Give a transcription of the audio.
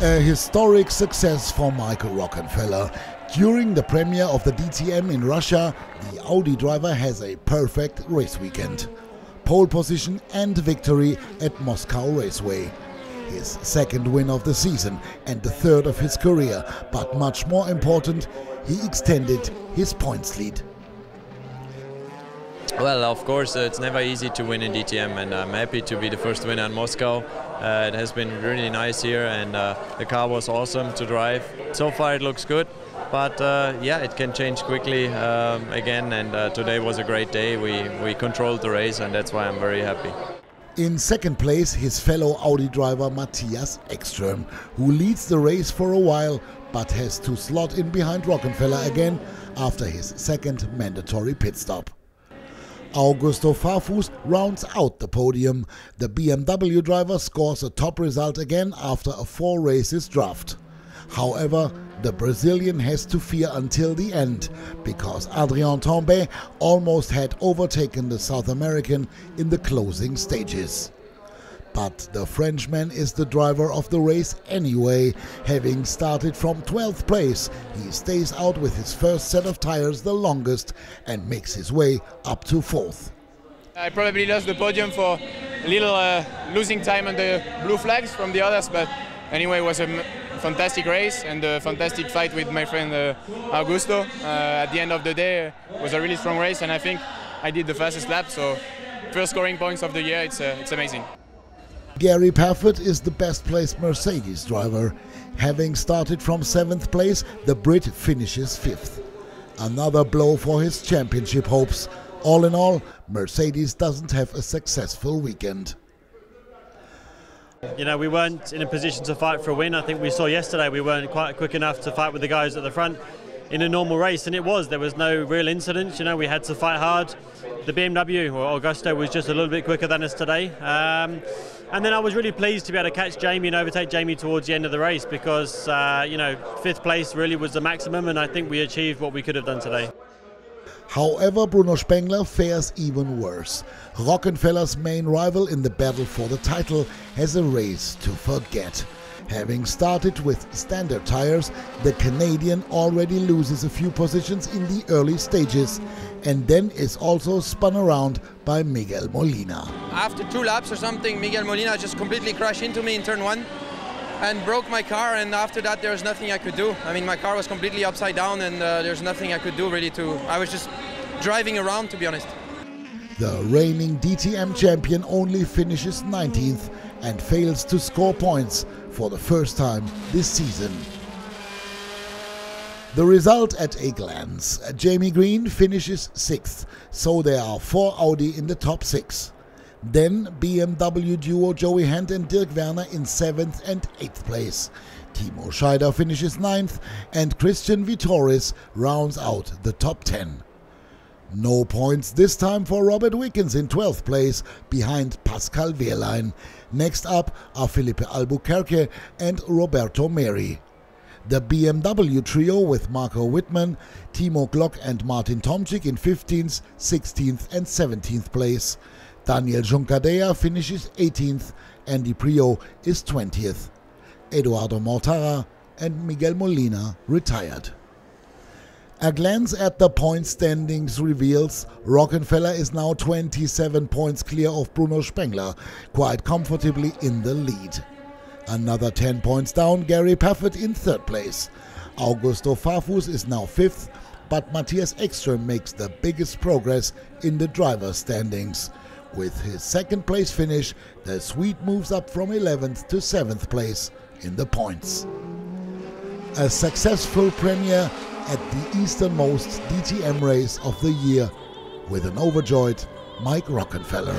A historic success for Michael Rockenfeller. During the premiere of the DTM in Russia, the Audi driver has a perfect race weekend. Pole position and victory at Moscow Raceway. His second win of the season and the third of his career, but much more important, he extended his points lead. Well, of course, it's never easy to win in DTM, and I'm happy to be the first winner in Moscow. It has been really nice here, and the car was awesome to drive. So far it looks good, but yeah, it can change quickly again, and today was a great day. We controlled the race, and that's why I'm very happy. In second place, his fellow Audi driver Matthias Ekström, who leads the race for a while, but has to slot in behind Rockenfeller again after his second mandatory pit stop. Augusto Farfus rounds out the podium. The BMW driver scores a top result again after a 4 races draft. However, the Brazilian has to fear until the end, because Adrien Tambay almost had overtaken the South American in the closing stages. But the Frenchman is the driver of the race anyway. Having started from 12th place, he stays out with his first set of tires the longest and makes his way up to 4th. I probably lost the podium for a little losing time on the blue flags from the others, but anyway, it was a fantastic race and a fantastic fight with my friend Augusto. At the end of the day, it was a really strong race, and I think I did the fastest lap, so first scoring points of the year, it's amazing. Gary Paffett is the best placed Mercedes driver. Having started from 7th place, the Brit finishes 5th. Another blow for his championship hopes. All in all, Mercedes doesn't have a successful weekend. You know, we weren't in a position to fight for a win. I think we saw yesterday we weren't quite quick enough to fight with the guys at the front in a normal race, and there was no real incidents. You know, we had to fight hard. The BMW, or Augusto, was just a little bit quicker than us today. And then I was really pleased to be able to catch Jamie and overtake Jamie towards the end of the race, because, you know, 5th place really was the maximum, and I think we achieved what we could have done today. However, Bruno Spengler fares even worse. Rockenfeller's main rival in the battle for the title has a race to forget. Having started with standard tires, the Canadian already loses a few positions in the early stages and then is also spun around by Miguel Molina. After 2 laps or something, Miguel Molina just completely crashed into me in turn 1 and broke my car, and after that there was nothing I could do. I mean, my car was completely upside down, and there's nothing I could do really I was just driving around, to be honest. The reigning DTM champion only finishes 19th and fails to score points for the first time this season. The result at a glance: Jamie Green finishes 6th, so there are 4 Audi in the top 6. Then BMW duo Joey Hand and Dirk Werner in 7th and 8th place. Timo Scheider finishes 9th, and Christian Vitoris rounds out the top 10. No points this time for Robert Wickens in 12th place, behind Pascal Wehrlein. Next up are Felipe Albuquerque and Roberto Meri. The BMW trio with Marco Wittmann, Timo Glock and Martin Tomczyk in 15th, 16th and 17th place. Daniel Juncadella finishes 18th, Andy Prio is 20th. Eduardo Mortara and Miguel Molina retired. A glance at the point standings reveals Rockenfeller is now 27 points clear of Bruno Spengler, quite comfortably in the lead. Another 10 points down, Gary Paffett in 3rd place. Augusto Farfus is now 5th, but Matthias Ekström makes the biggest progress in the driver's standings. With his 2nd place finish, the Swede moves up from 11th to 7th place in the points. A successful premiere at the easternmost DTM race of the year, with an overjoyed Mike Rockenfeller.